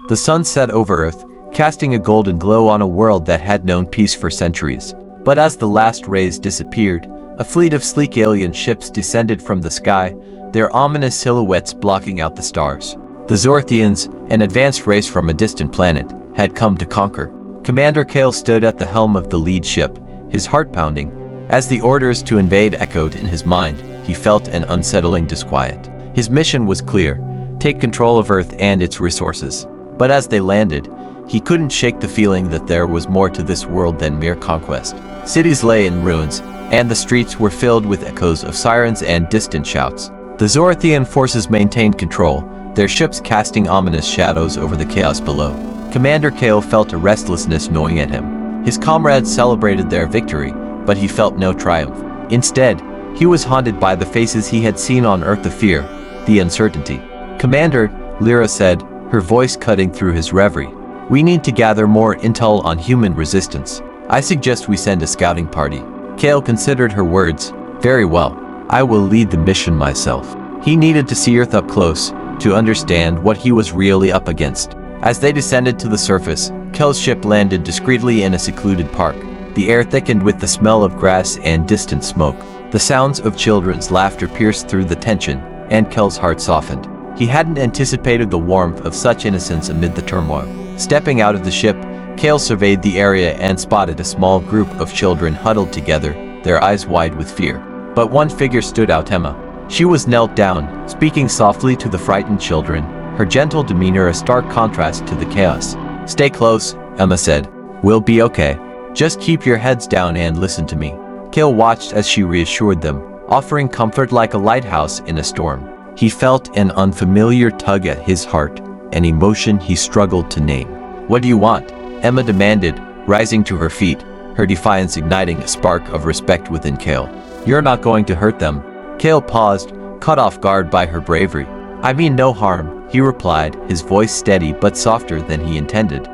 The sun set over Earth, casting a golden glow on a world that had known peace for centuries. But as the last rays disappeared, a fleet of sleek alien ships descended from the sky, their ominous silhouettes blocking out the stars. The Zorthians, an advanced race from a distant planet, had come to conquer. Commander Kale stood at the helm of the lead ship, his heart pounding. As the orders to invade echoed in his mind, he felt an unsettling disquiet. His mission was clear: take control of Earth and its resources. But as they landed, he couldn't shake the feeling that there was more to this world than mere conquest. Cities lay in ruins, and the streets were filled with echoes of sirens and distant shouts. The Zorthian forces maintained control, their ships casting ominous shadows over the chaos below. Commander Kale felt a restlessness gnawing at him. His comrades celebrated their victory, but he felt no triumph. Instead, he was haunted by the faces he had seen on Earth: the fear, the uncertainty. "Commander," Lyra said, her voice cutting through his reverie, "we need to gather more intel on human resistance. I suggest we send a scouting party." Kale considered her words. "Very well. I will lead the mission myself." He needed to see Earth up close, to understand what he was really up against. As they descended to the surface, Kale's ship landed discreetly in a secluded park. The air thickened with the smell of grass and distant smoke. The sounds of children's laughter pierced through the tension, and Kale's heart softened. He hadn't anticipated the warmth of such innocence amid the turmoil. Stepping out of the ship, Kale surveyed the area and spotted a small group of children huddled together, their eyes wide with fear. But one figure stood out: Emma. She was knelt down, speaking softly to the frightened children, her gentle demeanor a stark contrast to the chaos. "Stay close," Emma said. "We'll be okay. Just keep your heads down and listen to me." Kale watched as she reassured them, offering comfort like a lighthouse in a storm. He felt an unfamiliar tug at his heart, an emotion he struggled to name. "What do you want?" Emma demanded, rising to her feet, her defiance igniting a spark of respect within Kale. "You're not going to hurt them." Kale paused, caught off guard by her bravery. "I mean no harm," he replied, his voice steady but softer than he intended.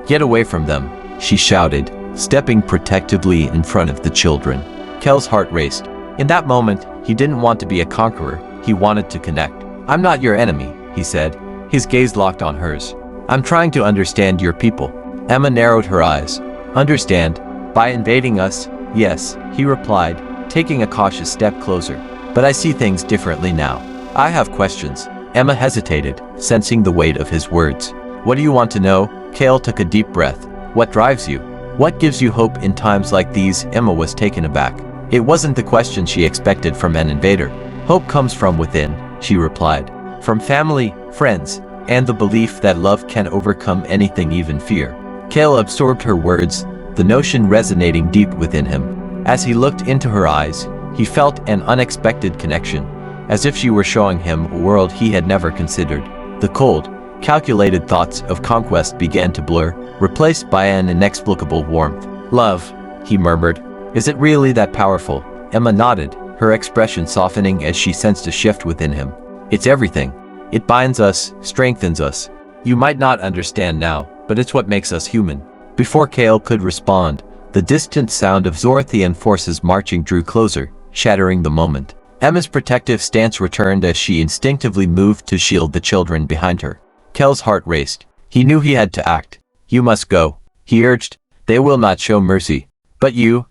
Get away from them," she shouted, stepping protectively in front of the children. Kale's heart raced. In that moment, he didn't want to be a conqueror, he wanted to connect. "I'm not your enemy," he said, his gaze locked on hers. "I'm trying to understand your people." Emma narrowed her eyes. "Understand? By invading us?" "Yes," he replied, taking a cautious step closer. "But I see things differently now. I have questions." Emma hesitated, sensing the weight of his words. "What do you want to know?" Kale took a deep breath. "What drives you? What gives you hope in times like these?" Emma was taken aback. It wasn't the question she expected from an invader. "Hope comes from within," she replied. "From family, friends, and the belief that love can overcome anything, even fear." Kale absorbed her words, the notion resonating deep within him. As he looked into her eyes, he felt an unexpected connection, as if she were showing him a world he had never considered. The cold, calculated thoughts of conquest began to blur, replaced by an inexplicable warmth. "Love," he murmured. "Is it really that powerful?" Emma nodded, her expression softening as she sensed a shift within him. "It's everything. It binds us, strengthens us. You might not understand now, but it's what makes us human." Before Kale could respond, the distant sound of Zorthian forces marching drew closer, shattering the moment. Emma's protective stance returned as she instinctively moved to shield the children behind her. Kale's heart raced. He knew he had to act. "You must go," he urged. "They will not show mercy." "But you?"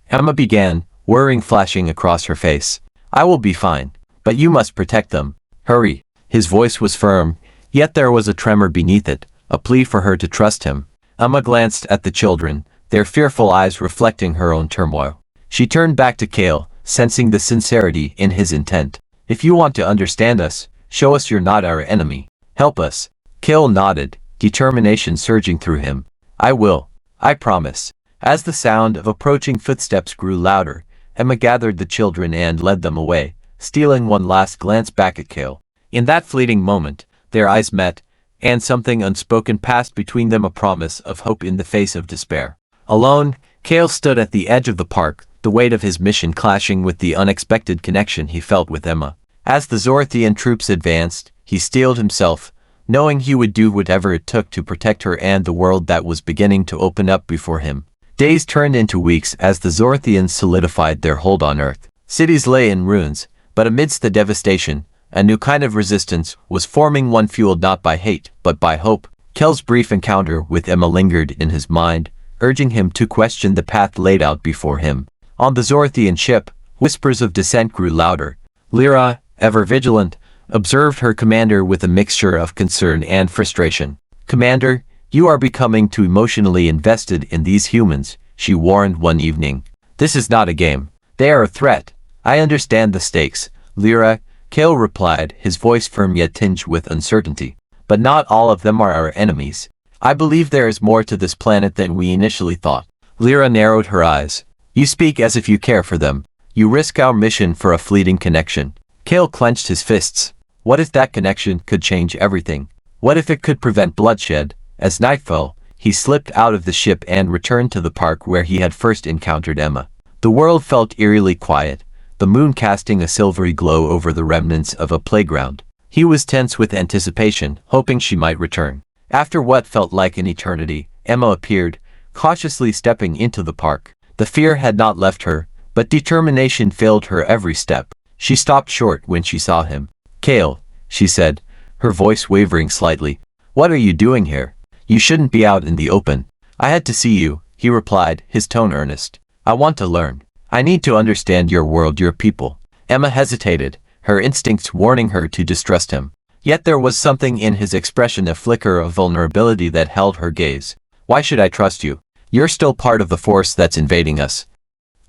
Emma began, worrying flashing across her face. "I will be fine. But you must protect them. Hurry." His voice was firm, yet there was a tremor beneath it, a plea for her to trust him. Emma glanced at the children, their fearful eyes reflecting her own turmoil. She turned back to Kale, sensing the sincerity in his intent. "If you want to understand us, show us you're not our enemy. Help us." Kale nodded, determination surging through him. "I will. I promise." As the sound of approaching footsteps grew louder, Emma gathered the children and led them away, stealing one last glance back at Kale. In that fleeting moment, their eyes met, and something unspoken passed between them, a promise of hope in the face of despair. Alone, Kale stood at the edge of the park, the weight of his mission clashing with the unexpected connection he felt with Emma. As the Zorthian troops advanced, he steeled himself, knowing he would do whatever it took to protect her and the world that was beginning to open up before him. Days turned into weeks as the Zorthians solidified their hold on Earth. Cities lay in ruins, but amidst the devastation, A new kind of resistance was forming, one fueled not by hate, but by hope. Kel's brief encounter with Emma lingered in his mind, urging him to question the path laid out before him. On the Zorthian ship, whispers of dissent grew louder. Lyra, ever vigilant, observed her commander with a mixture of concern and frustration. "Commander, you are becoming too emotionally invested in these humans," she warned one evening. "This is not a game. They are a threat. I understand the stakes, Lyra," Kel replied, his voice firm yet tinged with uncertainty. "But not all of them are our enemies. I believe there is more to this planet than we initially thought." Lyra narrowed her eyes. "You speak as if you care for them. You risk our mission for a fleeting connection." Kel clenched his fists. What if that connection could change everything? What if it could prevent bloodshed? As night fell, he slipped out of the ship and returned to the park where he had first encountered Emma. The world felt eerily quiet, the moon casting a silvery glow over the remnants of a playground. He was tense with anticipation, hoping she might return. After what felt like an eternity, Emma appeared, cautiously stepping into the park. The fear had not left her, but determination filled her every step. She stopped short when she saw him. "Kale," she said, her voice wavering slightly. "What are you doing here? You shouldn't be out in the open." "I had to see you," he replied, his tone earnest. "I want to learn. I need to understand your world, your people." Emma hesitated, her instincts warning her to distrust him. Yet there was something in his expression, a flicker of vulnerability that held her gaze. "Why should I trust you? You're still part of the force that's invading us."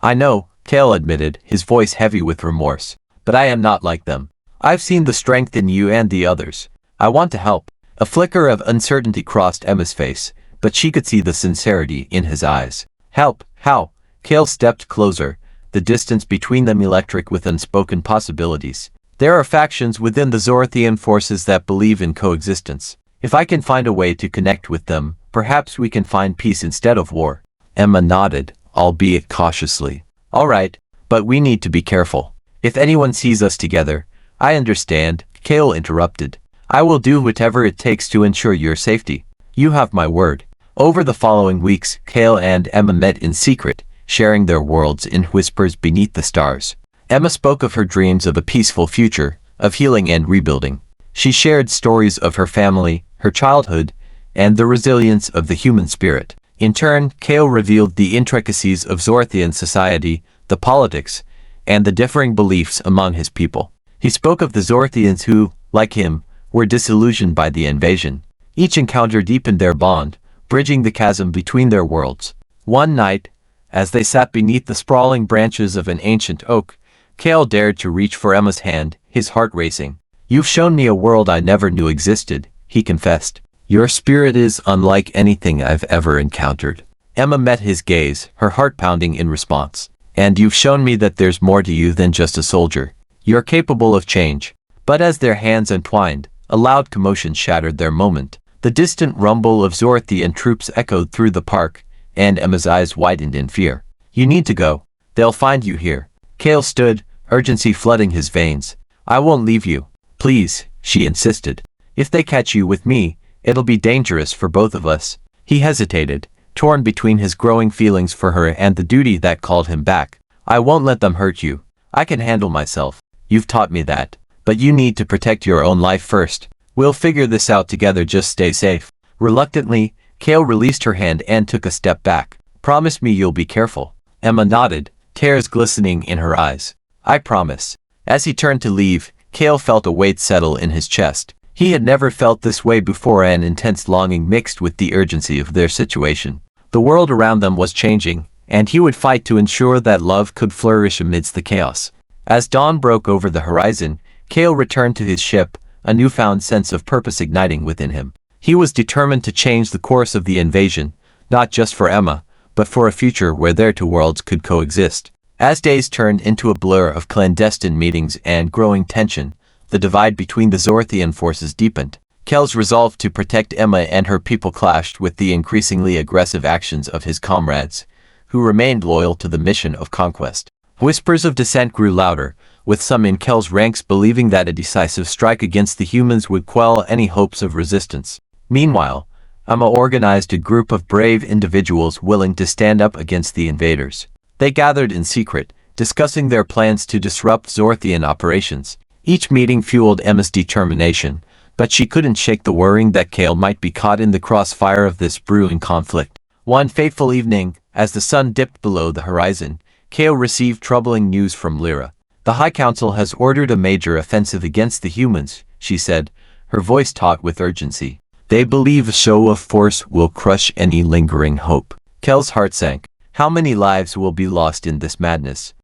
"I know," Kale admitted, his voice heavy with remorse. "But I am not like them. I've seen the strength in you and the others. I want to help." A flicker of uncertainty crossed Emma's face, but she could see the sincerity in his eyes. "Help? How?" Kale stepped closer, the distance between them electric with unspoken possibilities. "There are factions within the Zorthian forces that believe in coexistence. If I can find a way to connect with them, perhaps we can find peace instead of war." Emma nodded, albeit cautiously. "All right, but we need to be careful. If anyone sees us together—" "I understand," Kale interrupted. "I will do whatever it takes to ensure your safety. You have my word." Over the following weeks, Kale and Emma met in secret, sharing their worlds in whispers beneath the stars. Emma spoke of her dreams of a peaceful future, of healing and rebuilding. She shared stories of her family, her childhood, and the resilience of the human spirit. In turn, Kale revealed the intricacies of Zorthian society, the politics, and the differing beliefs among his people. He spoke of the Zorthians who, like him, were disillusioned by the invasion. Each encounter deepened their bond, bridging the chasm between their worlds. One night, as they sat beneath the sprawling branches of an ancient oak, Kale dared to reach for Emma's hand, his heart racing. "You've shown me a world I never knew existed," he confessed. "Your spirit is unlike anything I've ever encountered." Emma met his gaze, her heart pounding in response. "And you've shown me that there's more to you than just a soldier. You're capable of change." But as their hands entwined, a loud commotion shattered their moment. The distant rumble of Zorthian troops echoed through the park, and Emma's eyes widened in fear. "You need to go. They'll find you here." Kale stood, urgency flooding his veins. "I won't leave you. Please," she insisted. "If they catch you with me, it'll be dangerous for both of us." He hesitated, torn between his growing feelings for her and the duty that called him back. "I won't let them hurt you. I can handle myself. You've taught me that. But you need to protect your own life first. We'll figure this out together, just stay safe." Reluctantly, Kale released her hand and took a step back. "Promise me you'll be careful." Emma nodded, tears glistening in her eyes. "I promise." As he turned to leave, Kale felt a weight settle in his chest. He had never felt this way before, an intense longing mixed with the urgency of their situation. The world around them was changing, and he would fight to ensure that love could flourish amidst the chaos. As dawn broke over the horizon, Kale returned to his ship, a newfound sense of purpose igniting within him. He was determined to change the course of the invasion, not just for Emma, but for a future where their two worlds could coexist. As days turned into a blur of clandestine meetings and growing tension, the divide between the Zorthian forces deepened. Kale's resolve to protect Emma and her people clashed with the increasingly aggressive actions of his comrades, who remained loyal to the mission of conquest. Whispers of dissent grew louder, with some in Kale's ranks believing that a decisive strike against the humans would quell any hopes of resistance. Meanwhile, Emma organized a group of brave individuals willing to stand up against the invaders. They gathered in secret, discussing their plans to disrupt Zorthian operations. Each meeting fueled Emma's determination, but she couldn't shake the worrying that Kale might be caught in the crossfire of this brewing conflict. One fateful evening, as the sun dipped below the horizon, Kale received troubling news from Lyra. "The High Council has ordered a major offensive against the humans," she said, her voice taut with urgency. "They believe a show of force will crush any lingering hope." Kale's heart sank. How many lives will be lost in this madness?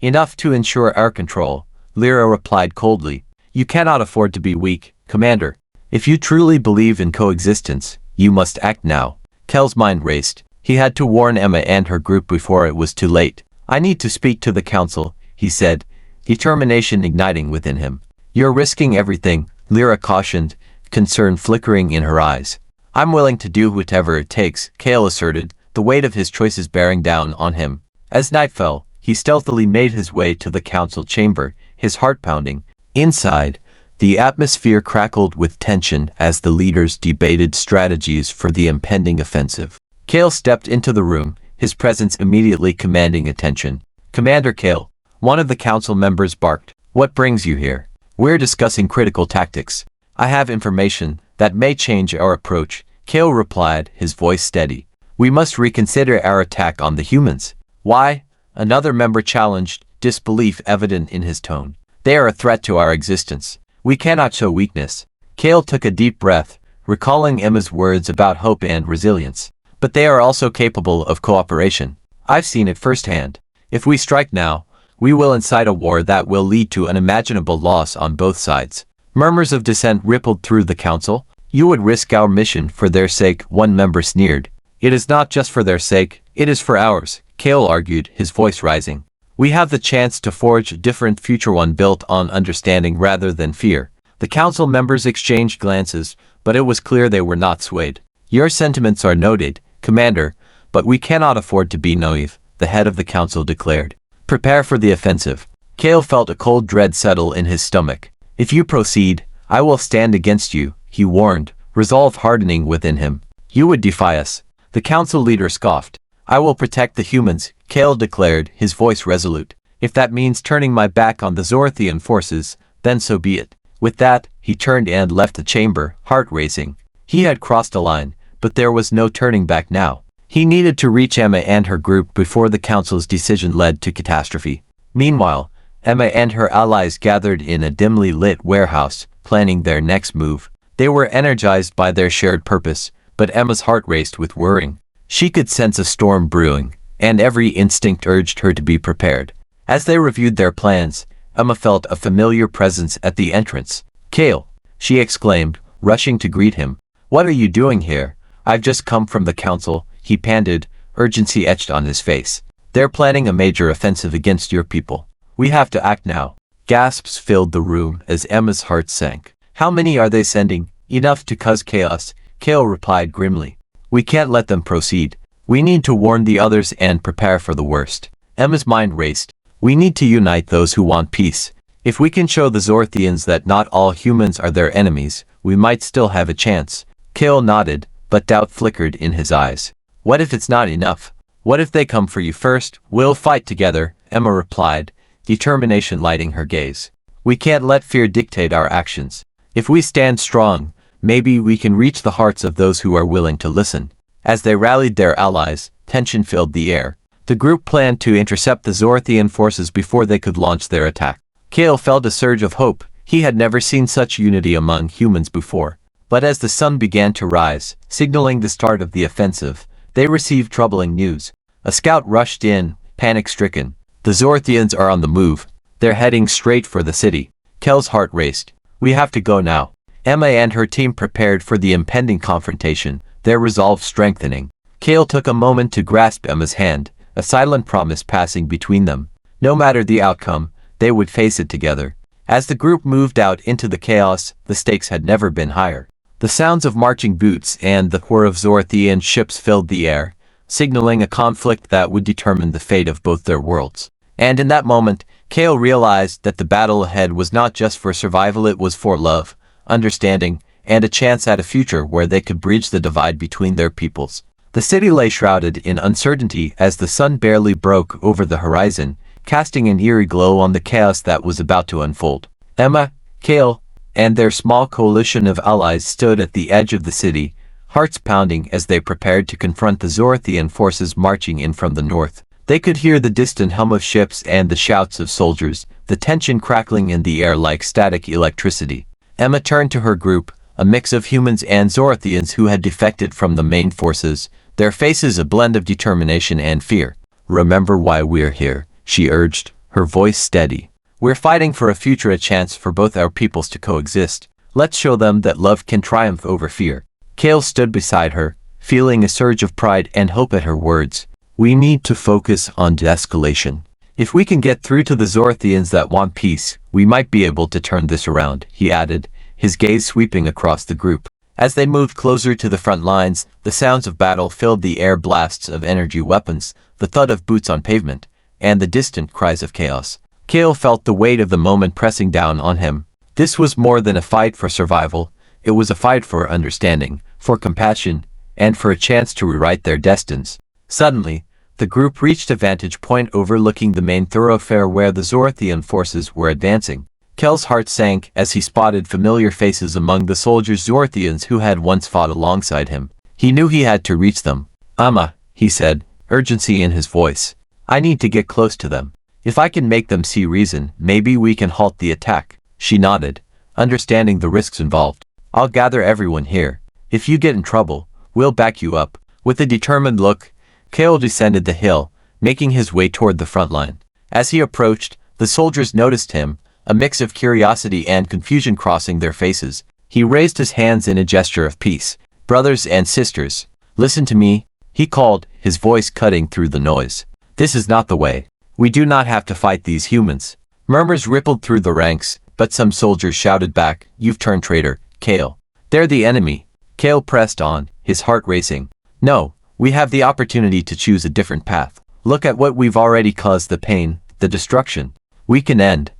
"Enough to ensure our control," Lyra replied coldly. "You cannot afford to be weak, Commander. If you truly believe in coexistence, you must act now." Kale's mind raced. He had to warn Emma and her group before it was too late. "I need to speak to the council," he said, determination igniting within him. "You're risking everything," Lyra cautioned, concern flickering in her eyes. "I'm willing to do whatever it takes," Kale asserted, the weight of his choices bearing down on him. As night fell, he stealthily made his way to the council chamber, his heart pounding. Inside, the atmosphere crackled with tension as the leaders debated strategies for the impending offensive. Kale stepped into the room, his presence immediately commanding attention. "Commander Kale," one of the council members barked, "what brings you here?" "We're discussing critical tactics. I have information that may change our approach," Kale replied, his voice steady. "We must reconsider our attack on the humans." "Why?" another member challenged, disbelief evident in his tone. "They are a threat to our existence. We cannot show weakness." Kale took a deep breath, recalling Emma's words about hope and resilience. "But they are also capable of cooperation. I've seen it firsthand. If we strike now, we will incite a war that will lead to unimaginable loss on both sides." Murmurs of dissent rippled through the council. "You would risk our mission for their sake," one member sneered. "It is not just for their sake, it is for ours," Kale argued, his voice rising. "We have the chance to forge a different future, one built on understanding rather than fear." The council members exchanged glances, but it was clear they were not swayed. "Your sentiments are noted, Commander, but we cannot afford to be naive," the head of the council declared. "Prepare for the offensive." Kale felt a cold dread settle in his stomach. "If you proceed, I will stand against you," he warned, resolve hardening within him. "You would defy us." The council leader scoffed. "I will protect the humans," Kale declared, his voice resolute. "If that means turning my back on the Zorthian forces, then so be it." With that, he turned and left the chamber, heart racing. He had crossed a line, but there was no turning back now. He needed to reach Emma and her group before the council's decision led to catastrophe. Meanwhile, Emma and her allies gathered in a dimly lit warehouse, planning their next move. They were energized by their shared purpose, but Emma's heart raced with worrying. She could sense a storm brewing, and every instinct urged her to be prepared. As they reviewed their plans, Emma felt a familiar presence at the entrance. "Kale," she exclaimed, rushing to greet him. "What are you doing here?" "I've just come from the council," he panted, urgency etched on his face. "They're planning a major offensive against your people. We have to act now." Gasps filled the room as Emma's heart sank. "How many are they sending?" "Enough to cause chaos," Kale replied grimly. "We can't let them proceed. We need to warn the others and prepare for the worst." Emma's mind raced. "We need to unite those who want peace. If we can show the Zorthians that not all humans are their enemies, we might still have a chance." Kale nodded, but doubt flickered in his eyes. "What if it's not enough? What if they come for you first?" "We'll fight together," Emma replied, determination lighting her gaze. "We can't let fear dictate our actions. If we stand strong, maybe we can reach the hearts of those who are willing to listen." As they rallied their allies, tension filled the air. The group planned to intercept the Zorthian forces before they could launch their attack. Kale felt a surge of hope. He had never seen such unity among humans before. But as the sun began to rise, signaling the start of the offensive, they received troubling news. A scout rushed in, panic-stricken. "The Zorthians are on the move. They're heading straight for the city." Kale's heart raced. "We have to go now." Emma and her team prepared for the impending confrontation, their resolve strengthening. Kale took a moment to grasp Emma's hand, a silent promise passing between them. No matter the outcome, they would face it together. As the group moved out into the chaos, the stakes had never been higher. The sounds of marching boots and the whir of Zorthian ships filled the air, signaling a conflict that would determine the fate of both their worlds. And in that moment, Kale realized that the battle ahead was not just for survival, it was for love, understanding, and a chance at a future where they could bridge the divide between their peoples. The city lay shrouded in uncertainty as the sun barely broke over the horizon, casting an eerie glow on the chaos that was about to unfold. Emma, Kale, and their small coalition of allies stood at the edge of the city, hearts pounding as they prepared to confront the Zorthian forces marching in from the north. They could hear the distant hum of ships and the shouts of soldiers, the tension crackling in the air like static electricity. Emma turned to her group, a mix of humans and Zorthians who had defected from the main forces, their faces a blend of determination and fear. "Remember why we're here," she urged, her voice steady. "We're fighting for a future, a chance for both our peoples to coexist. Let's show them that love can triumph over fear." Kale stood beside her, feeling a surge of pride and hope at her words. "We need to focus on de-escalation. If we can get through to the Zorthians that want peace, we might be able to turn this around," he added, his gaze sweeping across the group. As they moved closer to the front lines, the sounds of battle filled the air, blasts of energy weapons, the thud of boots on pavement, and the distant cries of chaos. Kale felt the weight of the moment pressing down on him. This was more than a fight for survival. It was a fight for understanding, for compassion, and for a chance to rewrite their destinies. Suddenly, the group reached a vantage point overlooking the main thoroughfare where the Zorthian forces were advancing. Kel's heart sank as he spotted familiar faces among the soldiers, Zorthians who had once fought alongside him. He knew he had to reach them. "Amma," he said, urgency in his voice. "I need to get close to them. If I can make them see reason, maybe we can halt the attack." She nodded, understanding the risks involved. "I'll gather everyone here. If you get in trouble, we'll back you up." With a determined look, Kale descended the hill, making his way toward the front line. As he approached, the soldiers noticed him, a mix of curiosity and confusion crossing their faces. He raised his hands in a gesture of peace. "Brothers and sisters, listen to me," he called, his voice cutting through the noise. "This is not the way. We do not have to fight these humans." Murmurs rippled through the ranks, but some soldiers shouted back, "You've turned traitor, Kale. They're the enemy." Kale pressed on, his heart racing. "No, we have the opportunity to choose a different path. Look at what we've already caused, the pain, the destruction. We can end